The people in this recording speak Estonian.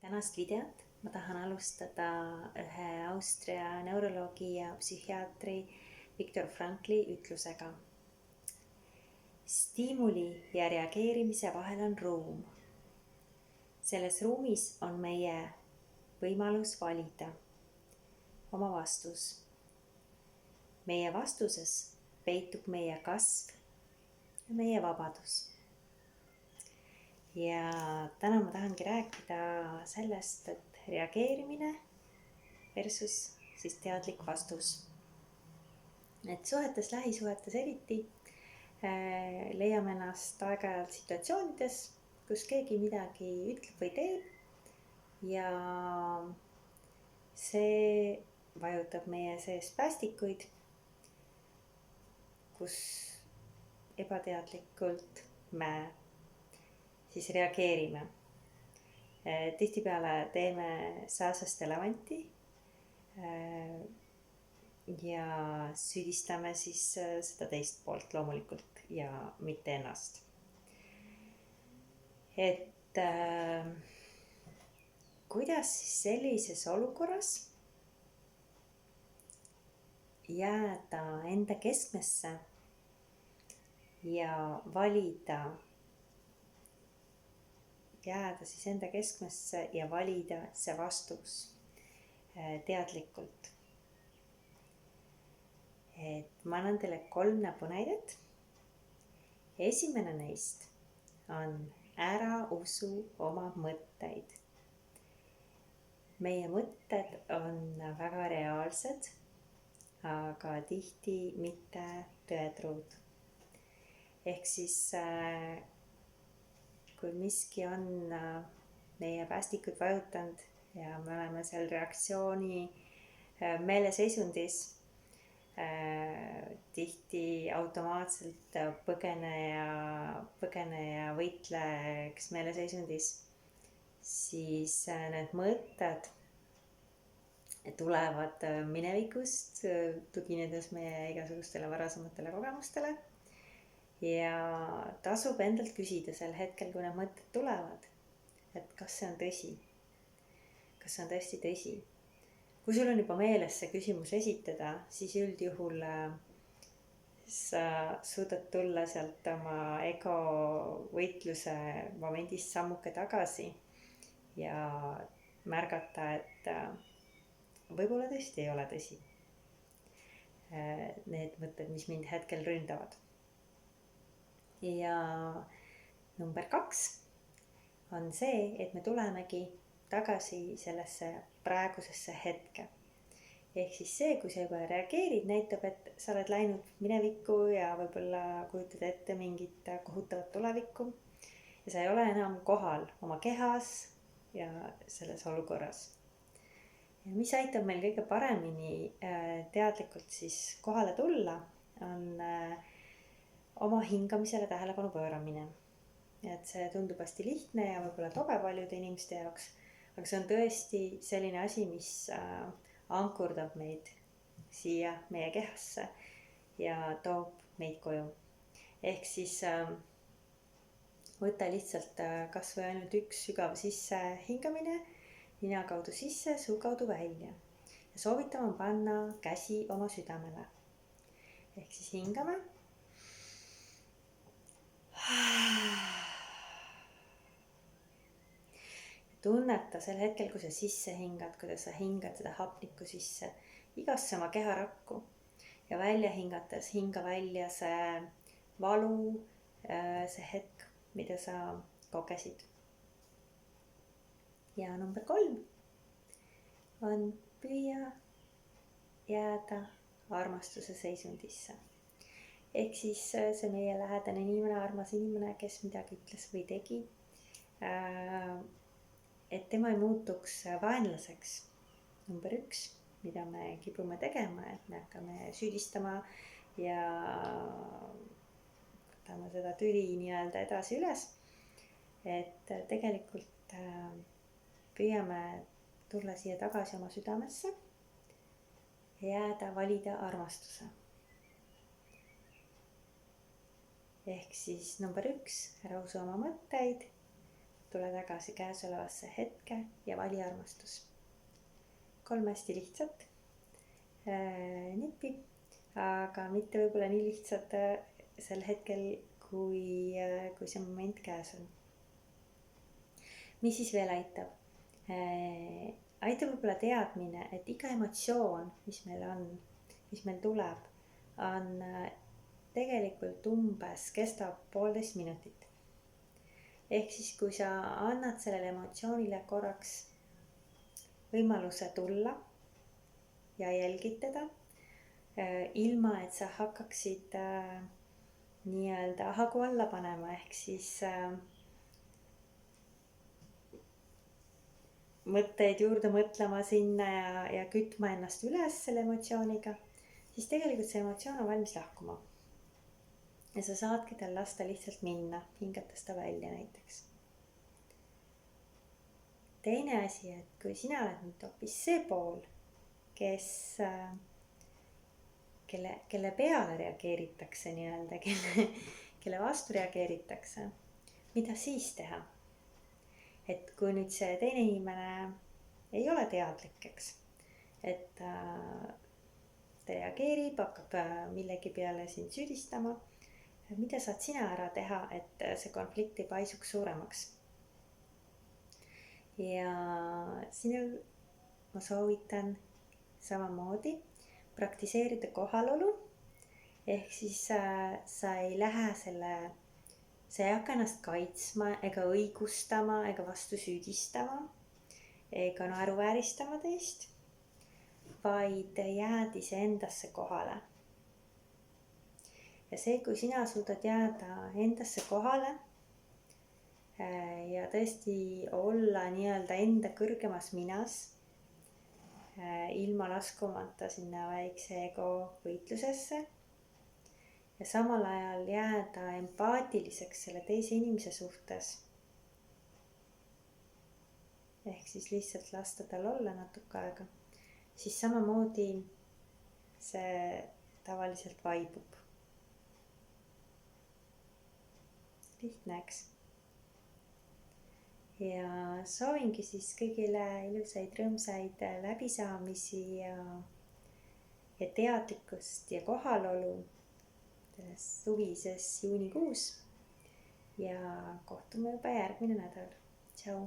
Tänast videot ma tahan alustada ühe Austria neuroloogi ja psühhiaatri Viktor Frankli ütlusega. Stiimuli ja reageerimise vahel on ruum. Selles ruumis on meie võimalus valida oma vastus. Meie vastuses peitub meie kasv ja meie vabadus. Ja täna ma tahangi rääkida sellest, et reageerimine versus siis teadlik vastus. Et suhetes, lähisuhetes eriti leiame ennast aeg-ajalt situatsioonides, kus keegi midagi ütleb või teeb ja see vajutab meie sees päästikuid, kus ebateadlikult me siis reageerime. Tihtipeale teeme sääsest elevanti ja süüdistame siis seda teist poolt loomulikult ja mitte ennast. Et kuidas siis sellises olukorras jääda enda keskmesse ja valida see vastus teadlikult. Et ma annan teile 3 näpunäidet. Esimene neist on ära usu oma mõtteid. Meie mõtted on väga reaalsed, aga tihti mitte tõetruud. Ehk siis kui miski on meie päästikud vajutanud ja me oleme seal reaktsiooni meeleseisundis, tihti automaatselt põgeneja võitleks meeleseisundis, siis need mõtted tulevad minevikust, tuginedes meie igasugustele varasematele kogemustele. Ja tasub endalt küsida sel hetkel, kui need mõtted tulevad, et kas see on tõsi, kas see on tõesti tõsi. Kui sul on juba meeles see küsimus esitada, siis üldjuhul sa suudad tulla sealt oma ego võitluse momendist sammuke tagasi ja märgata, et võib-olla tõesti ei ole tõsi need mõtted, mis mind hetkel ründavad. Ja number 2 on see, et me tulemegi tagasi sellesse praegusesse hetke. Ehk siis see, kui sa juba reageerid, näitab, et sa oled läinud minevikku ja võib-olla kujutad ette mingit kohutavat tulevikku. Ja sa ei ole enam kohal oma kehas ja selles olukorras. Ja mis aitab meil kõige paremini teadlikult siis kohale tulla, on oma hingamisele tähelepanu pööramine. Et see tundub hästi lihtne ja võib-olla tobe paljude inimeste jaoks, aga see on tõesti selline asi, mis ankurdab meid siia meie kehasse ja toob meid koju. Ehk siis võta lihtsalt kas või ainult üks sügav sisse hingamine, nina kaudu sisse, suu kaudu välja. Ja soovitame panna käsi oma südamele. Ehk siis hingame. Tunneta sel hetkel, kui sa sisse hingad, kuidas sa hingad seda hapnikku sisse igasse oma keharakku ja välja hingates hinga välja see valu, see hetk, mida sa kogesid. Ja number 3 on püüa jääda armastuse seisundisse. Ehk siis see meie lähedane inimene, armas inimene, kes midagi ütles või tegi, et tema ei muutuks vaenlaseks. Number 1, mida me kipume tegema, et me hakkame süüdistama ja võtame seda tüli nii-öelda edasi üles. Et tegelikult püüame tulla siia tagasi oma südamesse ja jääda valida armastuse. Ehk siis number 1, ära usu oma mõtteid. tule tagasi käesolevasse hetke ja vali armastus. 3 hästi lihtsat nippi, aga mitte võib-olla nii lihtsad sel hetkel, kui see moment käes on. mis siis veel aitab? Aitab võib-olla teadmine, et iga emotsioon, mis meil on, mis meil tuleb, on tegelikult kestab 1,5 minutit. ehk siis, kui sa annad sellele emotsioonile korraks võimaluse tulla ja jälgid teda, ilma et sa hakkaksid nii-öelda hagu alla panema, ehk siis mõtteid juurde mõtlema sinna ja kütma ennast üles selle emotsiooniga, siis tegelikult see emotsioon on valmis lahkuma. Ja sa saadki tal lasta lihtsalt minna, hingates ta välja näiteks. Teine asi, et kui sina oled nüüd hoopis see pool, kelle peale reageeritakse nii-öelda, kelle vastu reageeritakse, mida siis teha? Et kui nüüd see teine inimene ei ole teadlik, eks, et ta reageerib, hakkab millegi peale sind süüdistama, mida saad sina ära teha, et see konflikt ei paisuks suuremaks? Ja sinul ma soovitan samamoodi praktiseerida kohalolu, ehk siis sa ei lähe sa ei hakka ennast kaitsma ega õigustama ega vastu süüdistama ega naeruvääristama teist, vaid jääd iseendasse kohale. Ja see, kui sina suudad jääda endasse kohale ja tõesti olla nii-öelda enda kõrgemas minas, ilma laskumata sinna väikse ego võitlusesse ja samal ajal jääda empaatiliseks selle teise inimese suhtes. Ehk siis lihtsalt lasta tal olla natuke aega, siis samamoodi see tavaliselt vaibub. Lihtne, eks? Ja soovingi siis kõigile ilusaid, rõõmsaid läbisaamisi ja teadlikkust ja kohalolu selles suvises juunikuus. Ja kohtume juba järgmine nädal. Tšau!